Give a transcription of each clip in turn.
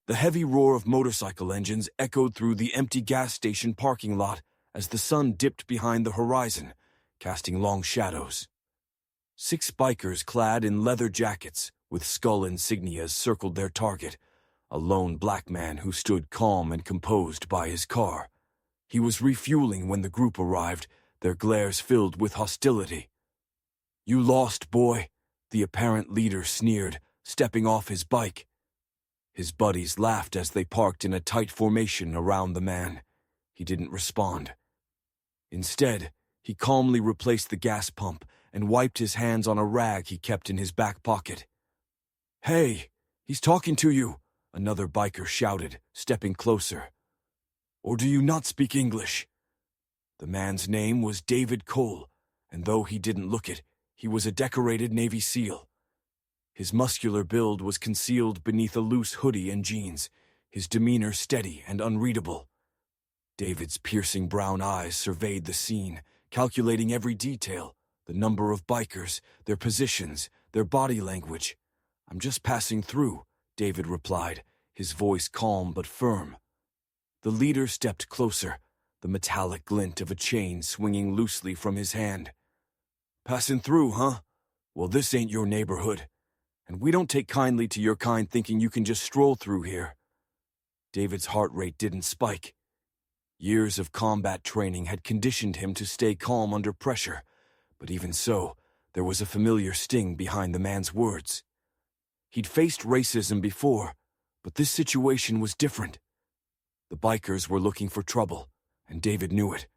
The heavy roar of motorcycle engines echoed through the empty gas station parking lot as the sun dipped behind the horizon, casting long shadows. 6 bikers clad in leather jackets with skull insignias circled their target, a lone black man who stood calm and composed by his car. He was refueling when the group arrived, their glares filled with hostility. "You lost, boy," the apparent leader sneered, stepping off his bike. His buddies laughed as they parked in a tight formation around the man. He didn't respond. Instead, he calmly replaced the gas pump and wiped his hands on a rag he kept in his back pocket. "Hey, he's talking to you," another biker shouted, stepping closer. "Or do you not speak English?" The man's name was David Cole, and though he didn't look it, he was a decorated Navy SEAL. His muscular build was concealed beneath a loose hoodie and jeans, his demeanor steady and unreadable. David's piercing brown eyes surveyed the scene, calculating every detail, the number of bikers, their positions, their body language. "I'm just passing through," David replied, his voice calm but firm. The leader stepped closer, the metallic glint of a chain swinging loosely from his hand. "Passing through, huh? Well, this ain't your neighborhood. And we don't take kindly to your kind thinking you can just stroll through here." David's heart rate didn't spike. Years of combat training had conditioned him to stay calm under pressure, but even so, there was a familiar sting behind the man's words. He'd faced racism before, but this situation was different. The bikers were looking for trouble, and David knew it.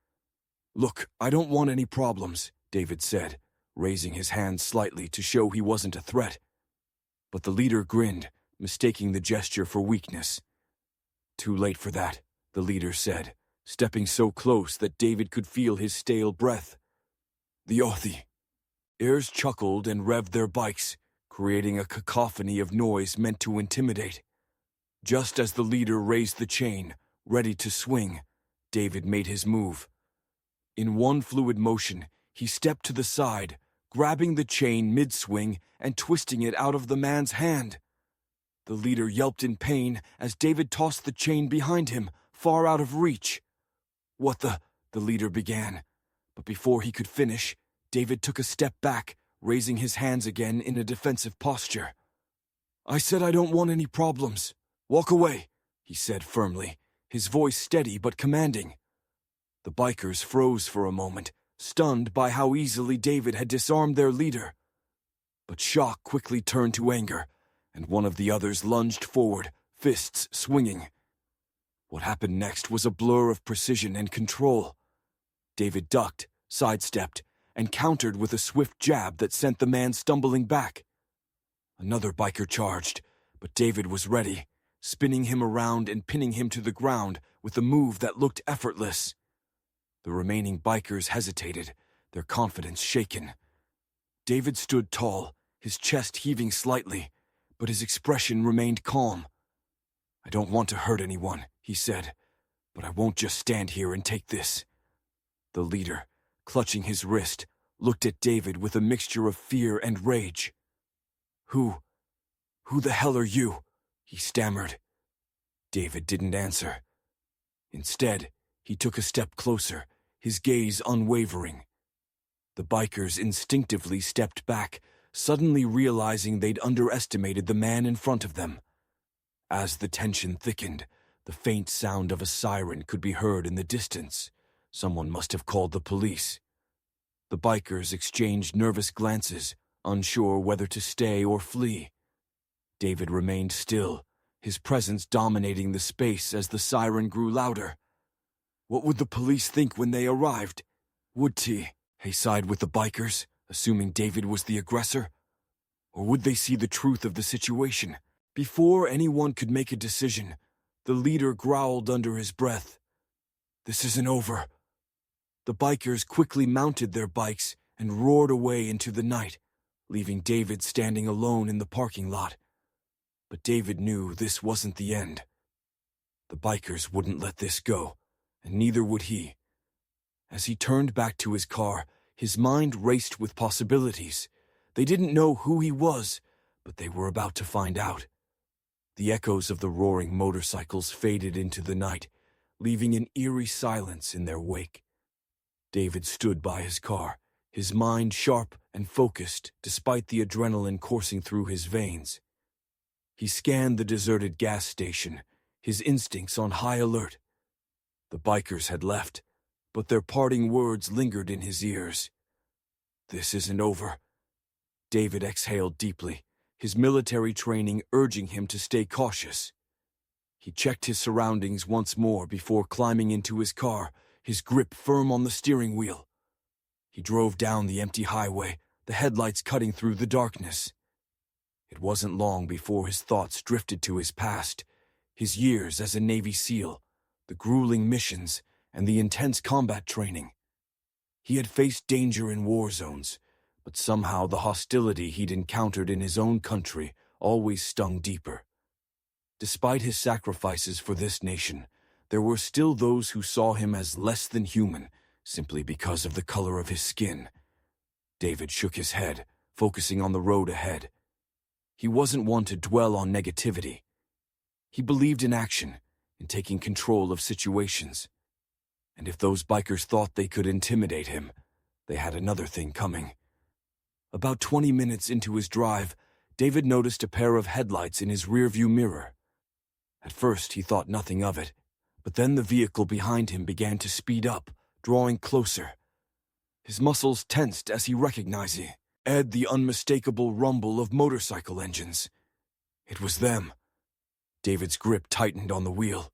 "Look, I don't want any problems," David said, raising his hand slightly to show he wasn't a threat. But the leader grinned, mistaking the gesture for weakness. "Too late for that," the leader said, stepping so close that David could feel his stale breath. "The Authie." Heirs chuckled and revved their bikes, creating a cacophony of noise meant to intimidate. Just as the leader raised the chain, ready to swing, David made his move. In one fluid motion, he stepped to the side, grabbing the chain mid-swing and twisting it out of the man's hand. The leader yelped in pain as David tossed the chain behind him, far out of reach. "What the leader began. But before he could finish, David took a step back, raising his hands again in a defensive posture. "I said I don't want any problems. Walk away," he said firmly, his voice steady but commanding. The bikers froze for a moment, stunned by how easily David had disarmed their leader. But shock quickly turned to anger, and one of the others lunged forward, fists swinging. What happened next was a blur of precision and control. David ducked, sidestepped, and countered with a swift jab that sent the man stumbling back. Another biker charged, but David was ready, spinning him around and pinning him to the ground with a move that looked effortless. The remaining bikers hesitated, their confidence shaken. David stood tall, his chest heaving slightly, but his expression remained calm. "I don't want to hurt anyone," he said, "but I won't just stand here and take this." The leader, clutching his wrist, looked at David with a mixture of fear and rage. Who the hell are you?" he stammered. David didn't answer. Instead, he took a step closer, his gaze unwavering. The bikers instinctively stepped back, suddenly realizing they'd underestimated the man in front of them. As the tension thickened, the faint sound of a siren could be heard in the distance. Someone must have called the police. The bikers exchanged nervous glances, unsure whether to stay or flee. David remained still, his presence dominating the space as the siren grew louder. What would the police think when they arrived? Would he side with the bikers, assuming David was the aggressor? Or would they see the truth of the situation? Before anyone could make a decision, the leader growled under his breath. "This isn't over." The bikers quickly mounted their bikes and roared away into the night, leaving David standing alone in the parking lot. But David knew this wasn't the end. The bikers wouldn't let this go, and neither would he. As he turned back to his car, his mind raced with possibilities. They didn't know who he was, but they were about to find out. The echoes of the roaring motorcycles faded into the night, leaving an eerie silence in their wake. David stood by his car, his mind sharp and focused despite the adrenaline coursing through his veins. He scanned the deserted gas station, his instincts on high alert. The bikers had left, but their parting words lingered in his ears. "This isn't over." David exhaled deeply, his military training urging him to stay cautious. He checked his surroundings once more before climbing into his car, his grip firm on the steering wheel. He drove down the empty highway, the headlights cutting through the darkness. It wasn't long before his thoughts drifted to his past, his years as a Navy SEAL, the grueling missions, and the intense combat training. He had faced danger in war zones, but somehow the hostility he'd encountered in his own country always stung deeper. Despite his sacrifices for this nation, there were still those who saw him as less than human simply because of the color of his skin. David shook his head, focusing on the road ahead. He wasn't one to dwell on negativity. He believed in action, in taking control of situations. And if those bikers thought they could intimidate him, they had another thing coming. About 20 minutes into his drive, David noticed a pair of headlights in his rearview mirror. At first, he thought nothing of it, but then the vehicle behind him began to speed up, drawing closer. His muscles tensed as he recognized the unmistakable rumble of motorcycle engines. It was them. David's grip tightened on the wheel.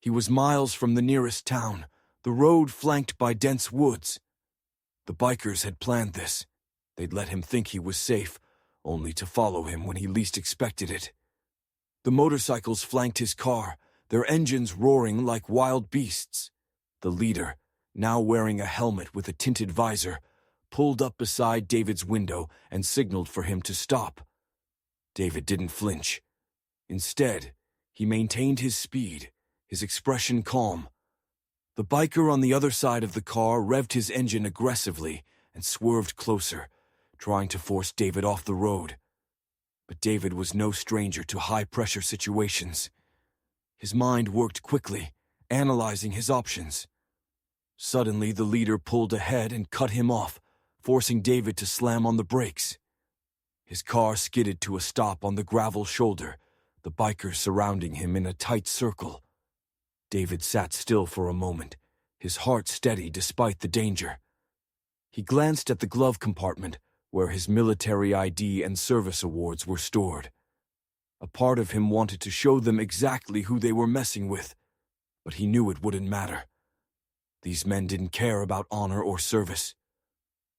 He was miles from the nearest town, the road flanked by dense woods. The bikers had planned this. They'd let him think he was safe, only to follow him when he least expected it. The motorcycles flanked his car, their engines roaring like wild beasts. The leader, now wearing a helmet with a tinted visor, pulled up beside David's window and signaled for him to stop. David didn't flinch. Instead, he maintained his speed, his expression calm. The biker on the other side of the car revved his engine aggressively and swerved closer, trying to force David off the road. But David was no stranger to high-pressure situations. His mind worked quickly, analyzing his options. Suddenly, the leader pulled ahead and cut him off, forcing David to slam on the brakes. His car skidded to a stop on the gravel shoulder, the bikers surrounding him in a tight circle. David sat still for a moment, his heart steady despite the danger. He glanced at the glove compartment, where his military ID and service awards were stored. A part of him wanted to show them exactly who they were messing with, but he knew it wouldn't matter. These men didn't care about honor or service.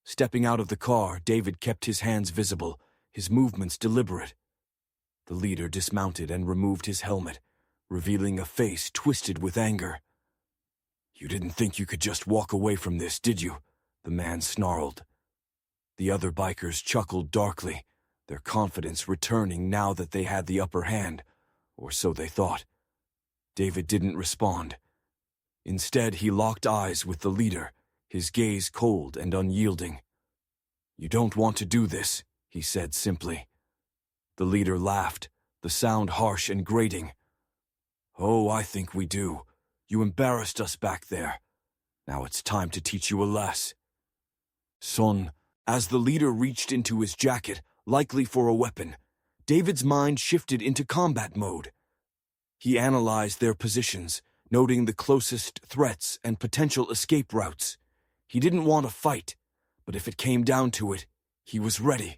Stepping out of the car, David kept his hands visible, his movements deliberate. The leader dismounted and removed his helmet, revealing a face twisted with anger. "You didn't think you could just walk away from this, did you?" the man snarled. The other bikers chuckled darkly, their confidence returning now that they had the upper hand, or so they thought. David didn't respond. Instead, he locked eyes with the leader, his gaze cold and unyielding. "You don't want to do this," he said simply. The leader laughed, the sound harsh and grating. "Oh, I think we do. You embarrassed us back there. Now it's time to teach you a lesson." Son, as the leader reached into his jacket, likely for a weapon, David's mind shifted into combat mode. He analyzed their positions, noting the closest threats and potential escape routes. He didn't want to fight, but if it came down to it, he was ready.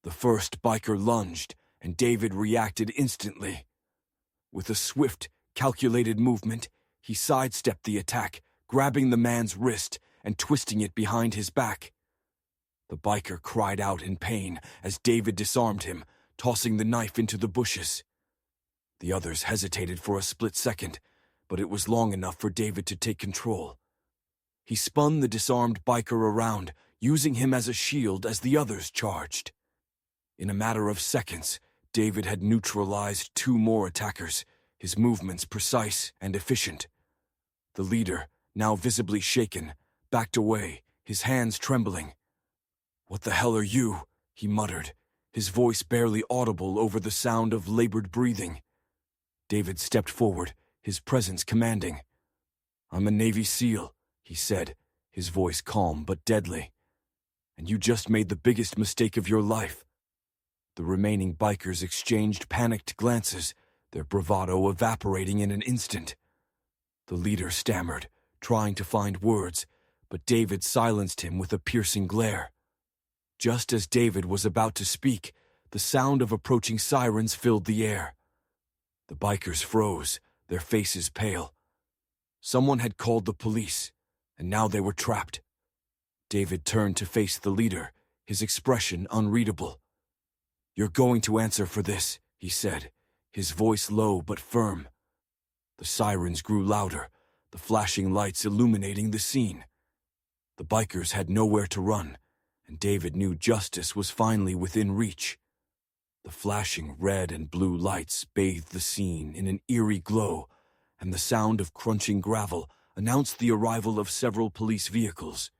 The first biker lunged, and David reacted instantly. With a swift, calculated movement, he sidestepped the attack, grabbing the man's wrist and twisting it behind his back. The biker cried out in pain as David disarmed him, tossing the knife into the bushes. The others hesitated for a split second, but it was long enough for David to take control. He spun the disarmed biker around, using him as a shield as the others charged. In a matter of seconds, David had neutralized 2 more attackers, his movements precise and efficient. The leader, now visibly shaken, backed away, his hands trembling. "What the hell are you?" he muttered, his voice barely audible over the sound of labored breathing. David stepped forward, his presence commanding. "I'm a Navy SEAL," he said, his voice calm but deadly. "And you just made the biggest mistake of your life." The remaining bikers exchanged panicked glances, their bravado evaporating in an instant. The leader stammered, trying to find words, but David silenced him with a piercing glare. Just as David was about to speak, the sound of approaching sirens filled the air. The bikers froze, their faces pale. Someone had called the police, and now they were trapped. David turned to face the leader, his expression unreadable. "You're going to answer for this," he said, his voice low but firm. The sirens grew louder, the flashing lights illuminating the scene. The bikers had nowhere to run, and David knew justice was finally within reach. The flashing red and blue lights bathed the scene in an eerie glow, and the sound of crunching gravel announced the arrival of several police vehicles.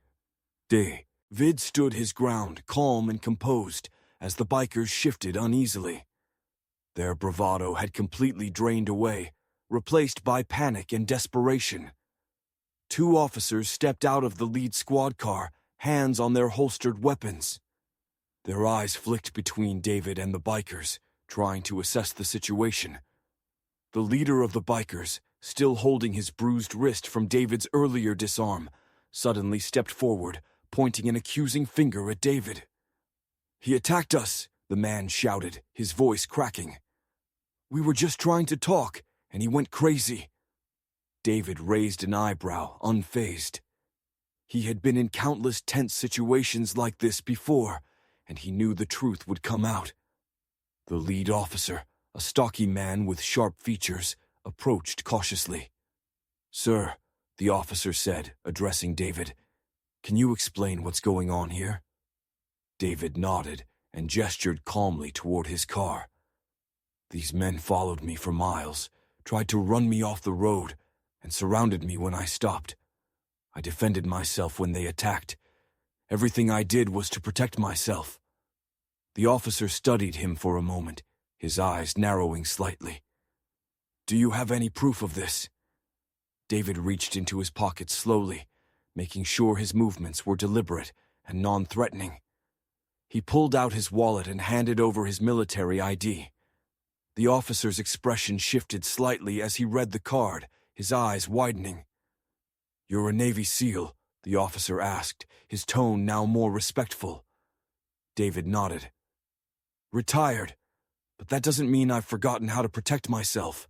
David stood his ground, calm and composed, as the bikers shifted uneasily. Their bravado had completely drained away, replaced by panic and desperation. Two officers stepped out of the lead squad car, hands on their holstered weapons. Their eyes flicked between David and the bikers, trying to assess the situation. The leader of the bikers, still holding his bruised wrist from David's earlier disarm, suddenly stepped forward, pointing an accusing finger at David. "He attacked us," the man shouted, his voice cracking. "We were just trying to talk, and he went crazy." David raised an eyebrow, unfazed. He had been in countless tense situations like this before, and he knew the truth would come out. The lead officer, a stocky man with sharp features, approached cautiously. "Sir," the officer said, addressing David, "can you explain what's going on here?" David nodded and gestured calmly toward his car. "These men followed me for miles, tried to run me off the road, and surrounded me when I stopped. I defended myself when they attacked. Everything I did was to protect myself." The officer studied him for a moment, his eyes narrowing slightly. "Do you have any proof of this?" David reached into his pocket slowly, making sure his movements were deliberate and non-threatening. He pulled out his wallet and handed over his military ID. The officer's expression shifted slightly as he read the card, his eyes widening. "You're a Navy SEAL?" the officer asked, his tone now more respectful. David nodded. "Retired, but that doesn't mean I've forgotten how to protect myself."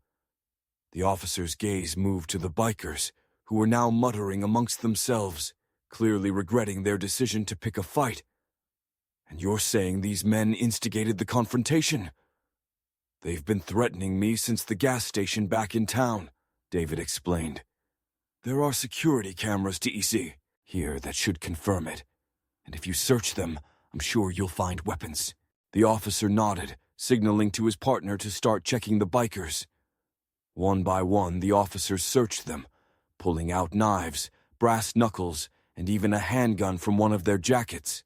The officer's gaze moved to the bikers, who were now muttering amongst themselves, clearly regretting their decision to pick a fight. "And you're saying these men instigated the confrontation?" "They've been threatening me since the gas station back in town," David explained. "There are security cameras to see here that should confirm it. And if you search them, I'm sure you'll find weapons." The officer nodded, signaling to his partner to start checking the bikers. One by one, the officers searched them, pulling out knives, brass knuckles, and even a handgun from one of their jackets.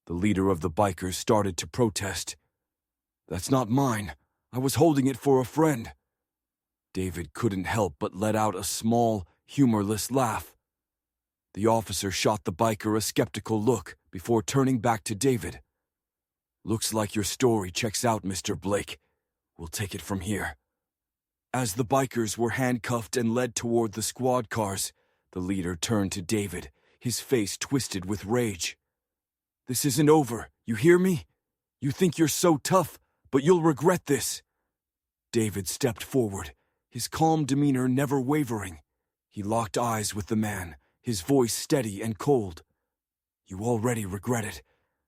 The leader of the bikers started to protest. "That's not mine. I was holding it for a friend." David couldn't help but let out a small, humorless laugh. The officer shot the biker a skeptical look before turning back to David. "Looks like your story checks out, Mr. Blake. We'll take it from here." As the bikers were handcuffed and led toward the squad cars, the leader turned to David, his face twisted with rage. "This isn't over, you hear me? You think you're so tough, but you'll regret this." David stepped forward, his calm demeanor never wavering. He locked eyes with the man, his voice steady and cold. "You already regret it,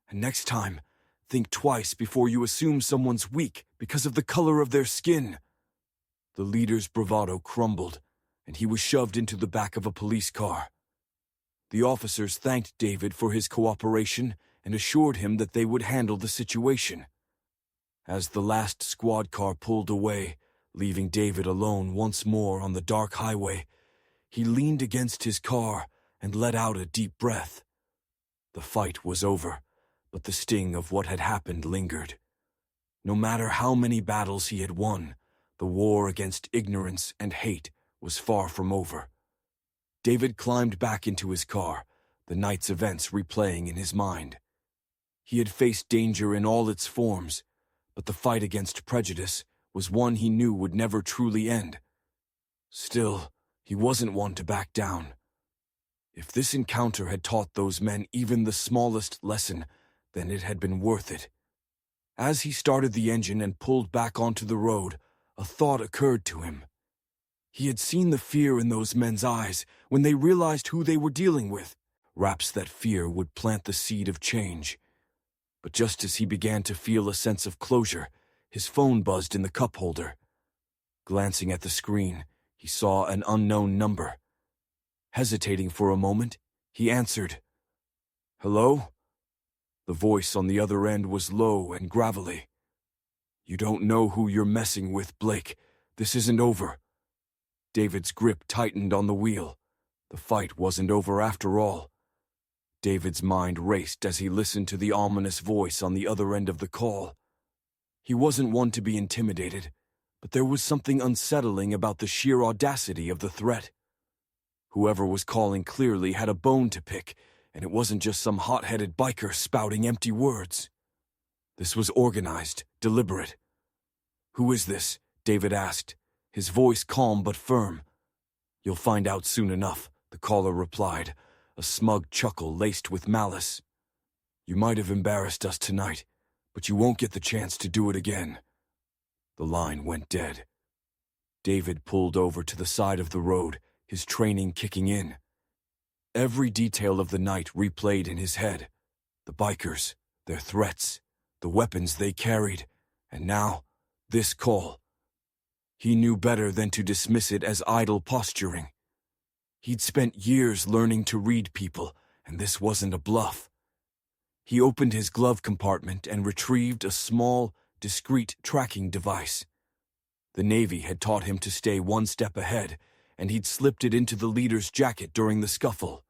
and next time, think twice before you assume someone's weak because of the color of their skin." The leader's bravado crumbled, and he was shoved into the back of a police car. The officers thanked David for his cooperation and assured him that they would handle the situation. As the last squad car pulled away, leaving David alone once more on the dark highway, he leaned against his car and let out a deep breath. The fight was over, but the sting of what had happened lingered. No matter how many battles he had won, The war against ignorance and hate was far from over. David climbed back into his car, the night's events replaying in his mind. He had faced danger in all its forms, but the fight against prejudice was one he knew would never truly end. Still, he wasn't one to back down. If this encounter had taught those men even the smallest lesson, then it had been worth it. As he started the engine and pulled back onto the road, a thought occurred to him. He had seen the fear in those men's eyes when they realized who they were dealing with. Perhaps that fear would plant the seed of change. But just as he began to feel a sense of closure, his phone buzzed in the cup holder. Glancing at the screen, he saw an unknown number. Hesitating for a moment, he answered. "Hello?" The voice on the other end was low and gravelly. "You don't know who you're messing with, Blake. This isn't over." David's grip tightened on the wheel. The fight wasn't over after all. David's mind raced as he listened to the ominous voice on the other end of the call. He wasn't one to be intimidated, but there was something unsettling about the sheer audacity of the threat. Whoever was calling clearly had a bone to pick, and it wasn't just some hot-headed biker spouting empty words. This was organized, deliberate. "Who is this?" David asked, his voice calm but firm. "You'll find out soon enough," the caller replied, a smug chuckle laced with malice. "You might have embarrassed us tonight, but you won't get the chance to do it again." The line went dead. David pulled over to the side of the road, his training kicking in. Every detail of the night replayed in his head. The bikers, their threats, the weapons they carried, and now, this call. He knew better than to dismiss it as idle posturing. He'd spent years learning to read people, and this wasn't a bluff. He opened his glove compartment and retrieved a small, discreet tracking device. The Navy had taught him to stay one step ahead, and he'd slipped it into the leader's jacket during the scuffle.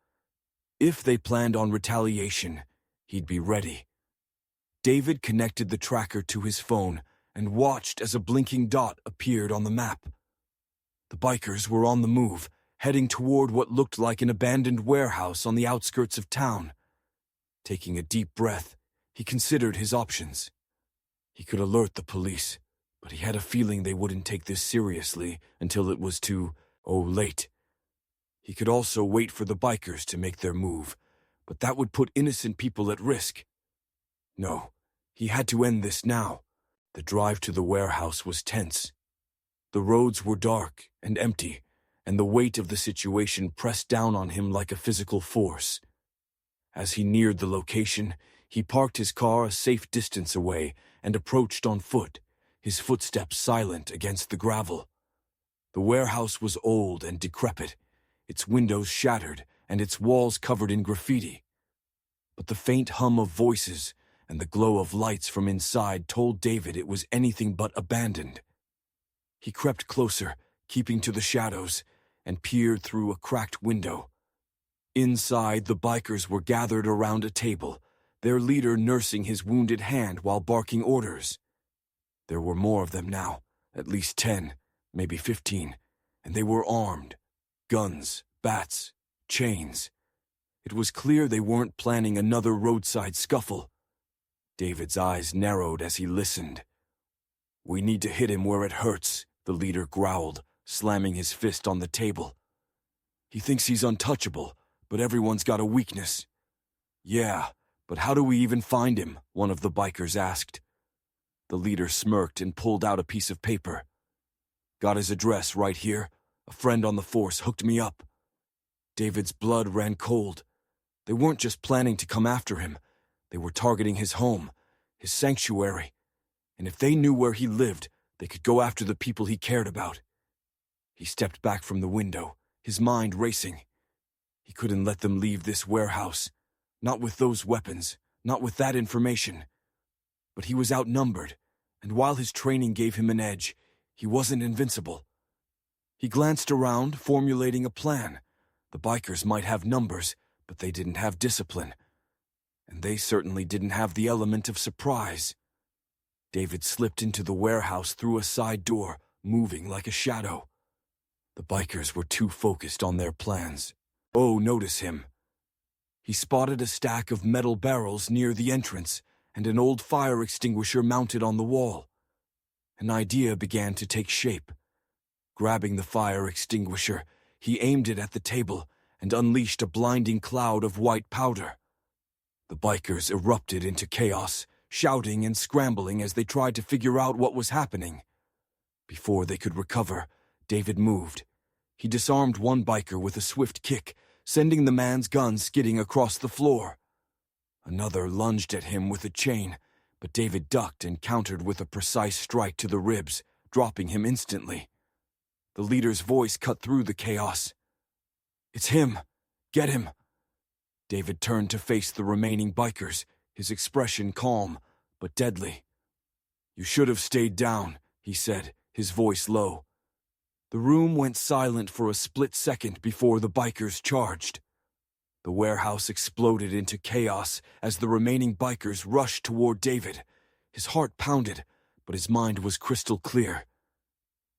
If they planned on retaliation, he'd be ready. David connected the tracker to his phone and watched as a blinking dot appeared on the map. The bikers were on the move, heading toward what looked like an abandoned warehouse on the outskirts of town. Taking a deep breath, he considered his options. He could alert the police, but he had a feeling they wouldn't take this seriously until it was too, late. He could also wait for the bikers to make their move, but that would put innocent people at risk. No, he had to end this now. The drive to the warehouse was tense. The roads were dark and empty, and the weight of the situation pressed down on him like a physical force. As he neared the location, he parked his car a safe distance away and approached on foot, his footsteps silent against the gravel. The warehouse was old and decrepit, its windows shattered and its walls covered in graffiti. But the faint hum of voices and the glow of lights from inside told David it was anything but abandoned. He crept closer, keeping to the shadows, and peered through a cracked window. Inside, the bikers were gathered around a table, their leader nursing his wounded hand while barking orders. There were more of them now, at least 10, maybe 15, and they were armed. Guns, bats, chains. It was clear they weren't planning another roadside scuffle. David's eyes narrowed as he listened. "We need to hit him where it hurts," the leader growled, slamming his fist on the table. "He thinks he's untouchable, but everyone's got a weakness." "Yeah, but how do we even find him?" one of the bikers asked. The leader smirked and pulled out a piece of paper. "Got his address right here. A friend on the force hooked me up." David's blood ran cold. They weren't just planning to come after him. They were targeting his home, his sanctuary. And if they knew where he lived, they could go after the people he cared about. He stepped back from the window, his mind racing. He couldn't let them leave this warehouse. Not with those weapons, not with that information. But he was outnumbered, and while his training gave him an edge, he wasn't invincible. He glanced around, formulating a plan. The bikers might have numbers, but they didn't have discipline. And they certainly didn't have the element of surprise. David slipped into the warehouse through a side door, moving like a shadow. The bikers were too focused on their plans. Oh, notice him. He spotted a stack of metal barrels near the entrance and an old fire extinguisher mounted on the wall. An idea began to take shape. Grabbing the fire extinguisher, he aimed it at the table and unleashed a blinding cloud of white powder. The bikers erupted into chaos, shouting and scrambling as they tried to figure out what was happening. Before they could recover, David moved. He disarmed one biker with a swift kick, sending the man's gun skidding across the floor. Another lunged at him with a chain, but David ducked and countered with a precise strike to the ribs, dropping him instantly. The leader's voice cut through the chaos. "It's him! Get him!" David turned to face the remaining bikers, his expression calm but deadly. "You should have stayed down," he said, his voice low. The room went silent for a split second before the bikers charged. The warehouse exploded into chaos as the remaining bikers rushed toward David. His heart pounded, but his mind was crystal clear.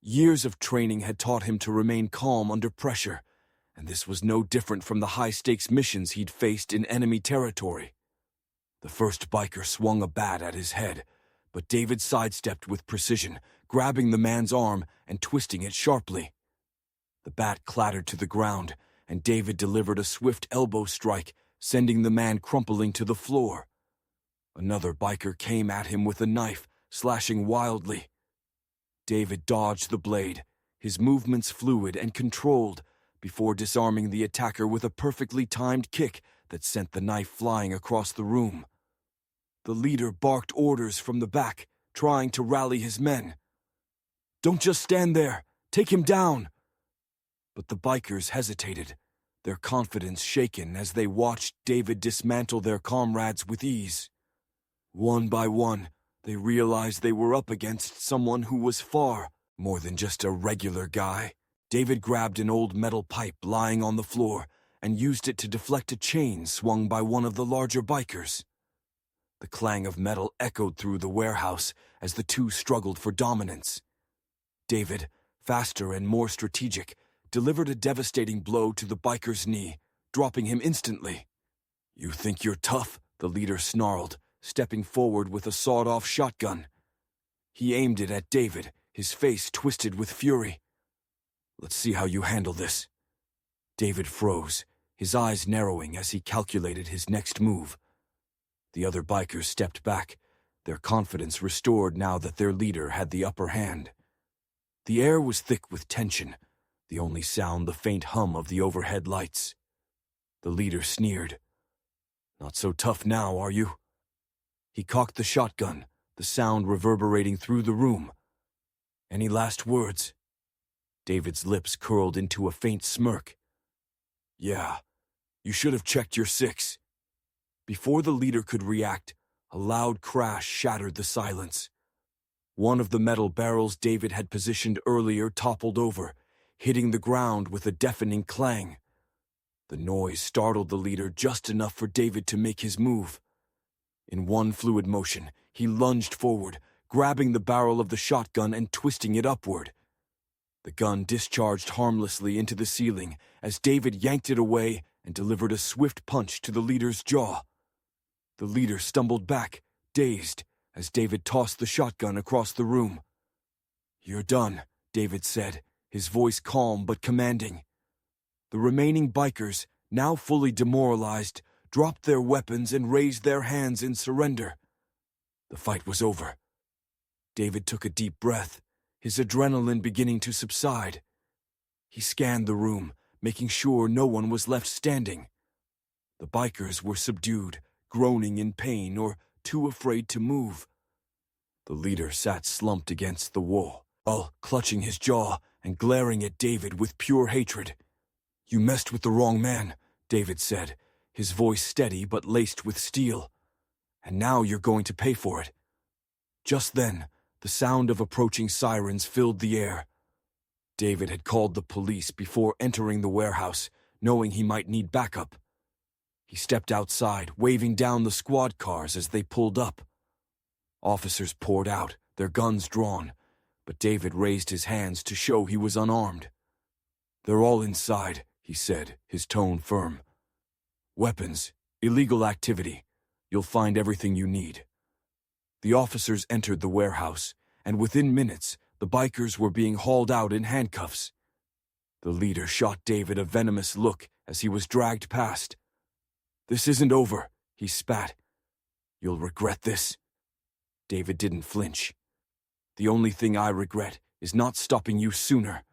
Years of training had taught him to remain calm under pressure, and this was no different from the high-stakes missions he'd faced in enemy territory. The first biker swung a bat at his head, but David sidestepped with precision, grabbing the man's arm and twisting it sharply. The bat clattered to the ground, and David delivered a swift elbow strike, sending the man crumpling to the floor. Another biker came at him with a knife, slashing wildly. David dodged the blade, his movements fluid and controlled, before disarming the attacker with a perfectly timed kick that sent the knife flying across the room. The leader barked orders from the back, trying to rally his men. "Don't just stand there! Take him down!" But the bikers hesitated, their confidence shaken as they watched David dismantle their comrades with ease. One by one, they realized they were up against someone who was far more than just a regular guy. David grabbed an old metal pipe lying on the floor and used it to deflect a chain swung by one of the larger bikers. The clang of metal echoed through the warehouse as the two struggled for dominance. David, faster and more strategic, delivered a devastating blow to the biker's knee, dropping him instantly. "You think you're tough?" the leader snarled, stepping forward with a sawed-off shotgun. He aimed it at David, his face twisted with fury. "Let's see how you handle this." David froze, his eyes narrowing as he calculated his next move. The other bikers stepped back, their confidence restored now that their leader had the upper hand. The air was thick with tension, the only sound the faint hum of the overhead lights. The leader sneered. "Not so tough now, are you?" He cocked the shotgun, the sound reverberating through the room. "Any last words?" David's lips curled into a faint smirk. "Yeah, you should have checked your six." Before the leader could react, a loud crash shattered the silence. One of the metal barrels David had positioned earlier toppled over, hitting the ground with a deafening clang. The noise startled the leader just enough for David to make his move. In one fluid motion, he lunged forward, grabbing the barrel of the shotgun and twisting it upward. The gun discharged harmlessly into the ceiling as David yanked it away and delivered a swift punch to the leader's jaw. The leader stumbled back, dazed, as David tossed the shotgun across the room. "You're done," David said, his voice calm but commanding. The remaining bikers, now fully demoralized, dropped their weapons and raised their hands in surrender. The fight was over. David took a deep breath, his adrenaline beginning to subside. He scanned the room, making sure no one was left standing. The bikers were subdued, groaning in pain or too afraid to move. The leader sat slumped against the wall, clutching his jaw and glaring at David with pure hatred. "You messed with the wrong man," David said, his voice steady but laced with steel. "And now you're going to pay for it." Just then, the sound of approaching sirens filled the air. David had called the police before entering the warehouse, knowing he might need backup. He stepped outside, waving down the squad cars as they pulled up. Officers poured out, their guns drawn, but David raised his hands to show he was unarmed. "They're all inside," he said, his tone firm. "Weapons, illegal activity. You'll find everything you need." The officers entered the warehouse, and within minutes, the bikers were being hauled out in handcuffs. The leader shot David a venomous look as he was dragged past. "This isn't over," he spat. "You'll regret this." David didn't flinch. "The only thing I regret is not stopping you sooner."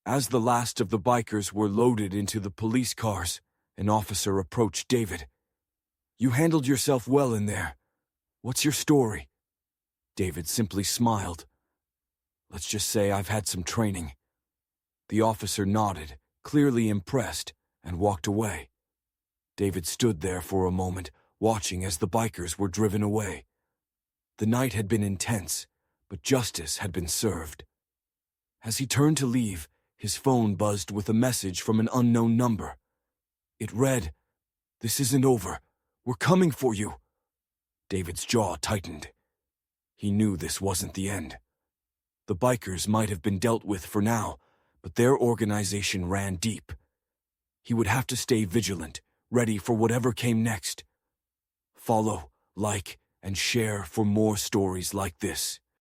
As the last of the bikers were loaded into the police cars, an officer approached David. "You handled yourself well in there. What's your story?" David simply smiled. "Let's just say I've had some training." The officer nodded, clearly impressed, and walked away. David stood there for a moment, watching as the bikers were driven away. The night had been intense, but justice had been served. As he turned to leave, his phone buzzed with a message from an unknown number. It read, "This isn't over. We're coming for you." David's jaw tightened. He knew this wasn't the end. The bikers might have been dealt with for now, but their organization ran deep. He would have to stay vigilant, ready for whatever came next. Follow, like, and share for more stories like this.